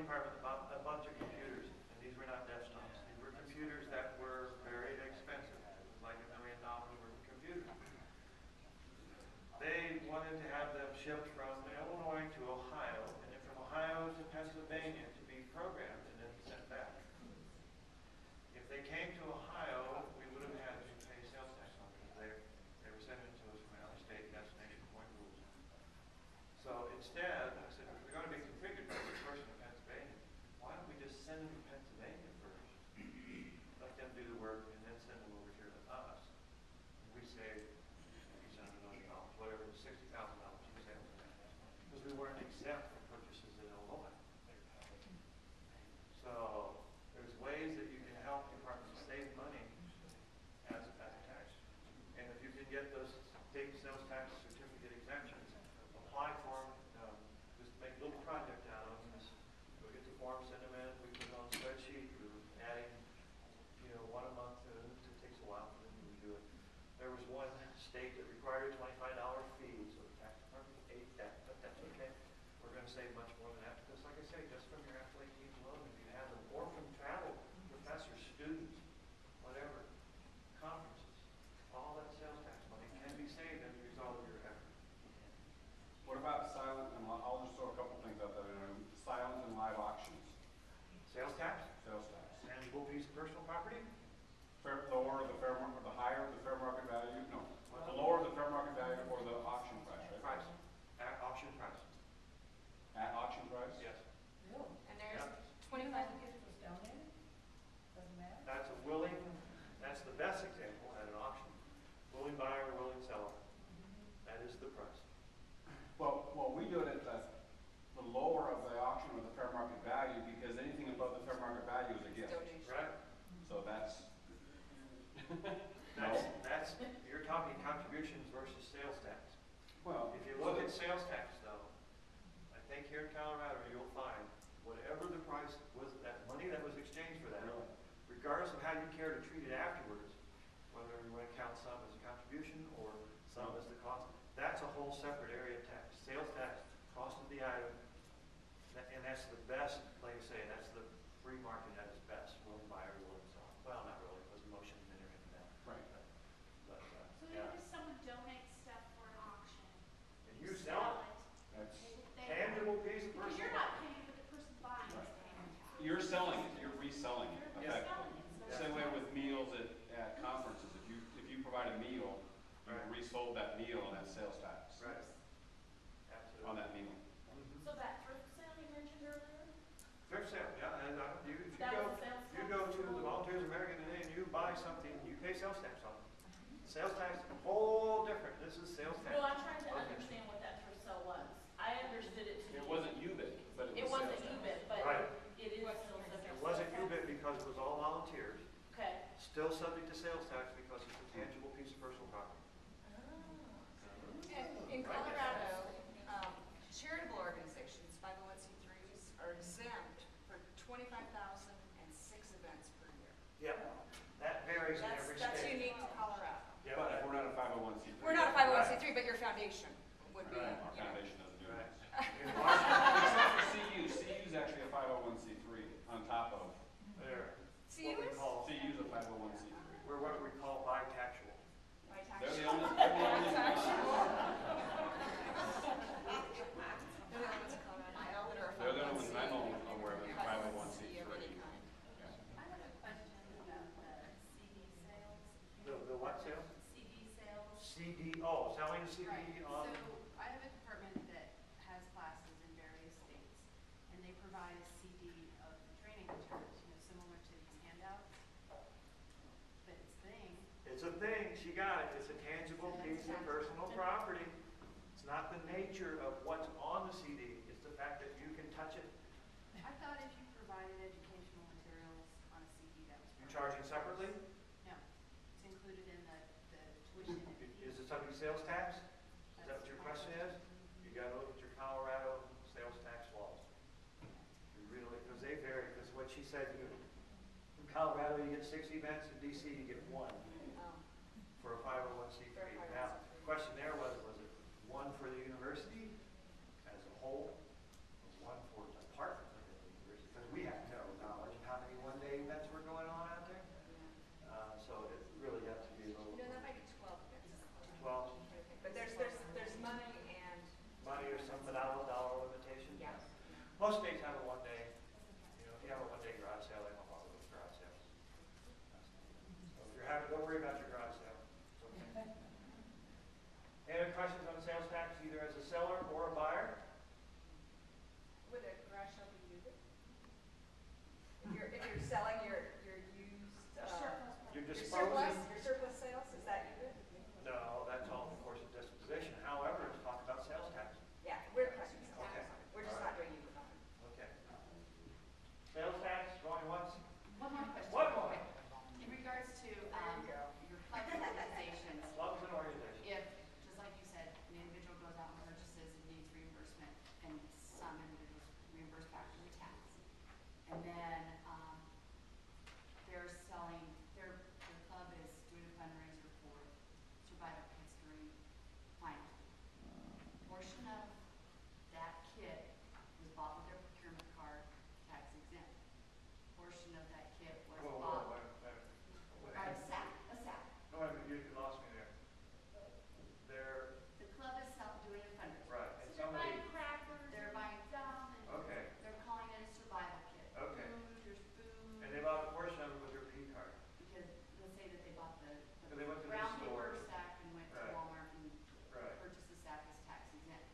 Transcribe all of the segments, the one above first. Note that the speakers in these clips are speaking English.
department about a bunch of computers, and these were not desktops. These were computers that were very expensive. It was like $1 million worth of computers. They wanted to have them shipped from Illinois to Ohio, and then from Ohio to Pennsylvania to be programmed and then sent back. If they came to Ohio, we would have had to pay sales tax on them. They were sending it to us from out of state destination point rules. So instead, I said, if they're going to be configured by the person in Pennsylvania, why don't we just send them to Pennsylvania first, let them do the work, and then send them over here to us? And we save $700 million, whatever, $60,000 in sales tax, because we weren't exempt from purchases in Illinois. So there's ways that you can help departments save money as a tax. And if you can get those state sales tax certificate exemptions, apply for them, just make a little project out of them. Just go get the form, send them in, we put it on a spreadsheet, we're adding, one a month, it takes a while for them to do it. There was one state that required a $25 fee, so the tax department ate that, but that's okay. We're going to save much more than that, because like I say, just from your athlete teams alone, if you have them, or from travel, professors, students, whatever, conferences, all that sales tax money can be saved as a result of your effort. What about silent and live? I'll just throw a couple things out there. Silent and live auctions. Sales tax? Sales tax. Tangible piece of personal property? Lower the fair market, the higher the fair market value. No, the lower the fair market value or the auction price, right? Price. At auction price. At auction price? Yes. Really? And there's Yeah. 25. If it was donated, doesn't matter. That's the best example at an auction. Willing buyer, willing seller. That is the price. Well, we do it at the lower of the auction or the fair market value, because anything above the fair market value is a gift. Donation. Right? So that's You're talking contributions versus sales tax. well. If you look at sales tax, though, I think here in Colorado you'll find whatever the price was, that money that was exchanged for that, Really? regardless of how you care to treat it afterwards, whether you want to count some as a contribution or some as the cost, that's a whole separate area of tax. Sales tax, cost of the item, and that's the best, like I say, that's the free market at its best. Willing buyer, willing seller. Well, not really, because emotions enter into that. Right. But So yeah. even if someone donates stuff for an auction, And you sell it. That's, Tangible piece of because personal you're not property. paying, but the person buying is paying. you're selling it. You're reselling it. You're Effectively. selling it. Same way with meals at conferences. If you provide a meal, you Right. resold that meal and that's sales tax Right. on Absolutely. that meal. So that thrift sale you mentioned earlier? Thrift sale, yeah, and if That was sales you tax? go to the Volunteers American today and you buy something, you pay sales tax on it. Sales tax is a whole different. This is sales tax. No, I'm trying to Okay. understand what that thrift sale was. I understood it to be. It wasn't UBIT, but It it was wasn't sales tax. UBIT, but Right. it is still subject to It wasn't sales tax. UBIT because it was all volunteers. Okay. Still subject to sales tax because it's a tangible piece of personal property. In Colorado, charitable organizations, 501c3s, are exempt for 25,000 and 6 events per year. Yep. That varies in every state. That's unique to Colorado. Yep. But if we're not a 501c3. We're not a 501c3, but your foundation would be. Right. Our foundation doesn't do Right. that. In Washington, Except for CU. CU is actually a 501c3 on top of. there, See, what we call, CU is a 501c3. we're what we call bitaxual. They're the only. They're the only They're the only ones I'm aware of, 501c3. I have a question about the CD sales. The what sale? CD sales. CD, selling CD Right, on. so I have a department that has classes in various states, and they provide a CD of the training materials, similar to these handouts. But it's a thing. It's a thing, she got it. It's a tangible piece of personal property. It's not the nature of what's on the CD, it's the fact that you can touch it. I thought if you provided educational materials on a CD, that was. You're charging separately? No, it's included in the tuition and fee. Is it subject to sales tax? Is that what your question is? You gotta look at your Colorado sales tax laws. You really, because they vary, because what she said, in Colorado you get 6 events, in DC you get 1 for a 501c3. Now, the question there was it 1 for the university as a whole, or 1 for a department of the university? without a dollar limitation? Yeah. Most states have a one-day, if you have a one-day garage sale, they don't bother with garage sales. So if you're having, don't worry about your garage sale. It's okay. Any other questions on sales tax, either as a seller or a buyer? Would a garage sale be muted? If you're selling your used, You're your disposing. surplus sales, is that muted? No, that's all in the course of disposition. However, it's talking about sales tax. Yeah, we're talking sales Okay. tax. We're just not doing muted on it. Okay. Sales tax, going once? One more question. One more. In regards to, There you go. your club organizations, Clubs and organizations. if, just like you said, an individual goes out and purchases and needs reimbursement, and some individuals reimburse back to the tax. And then, they're selling, their club is doing a fundraiser for Survival History Final. Portion of that kit was bought with their procurement card, tax exempt. Portion of that kit was Whoa, bought, wait. a sack. No, wait a minute, you lost me there. They're, The club is doing a fundraiser. right, and So they're somebody, buying crackers. They're buying gum and. okay, They're calling it a survival kit. Okay. There's food. and they bought a portion of it with their P card. Because, let's say that they bought the So they went to the brown store. paper sack and went to Right. Walmart and Right. purchased the sack as tax exempt.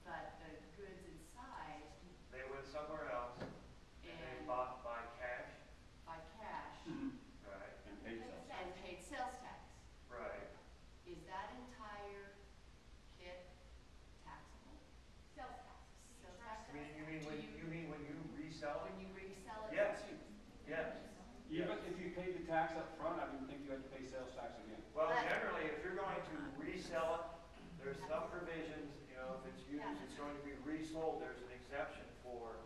But the goods inside, They went somewhere else and they and bought by cash. by cash, Right, And paid sales. and paid sales tax. right. Is that entire kit taxable? Sales taxes. Sales tax? You mean when you resell When it? you resell it? Yes, yes. Even if you paid the tax up front, I didn't think you had to pay sales tax again. Well, generally, if you're going to resell it, there's some provisions, if it's used, it's going to be resold, there's an exemption for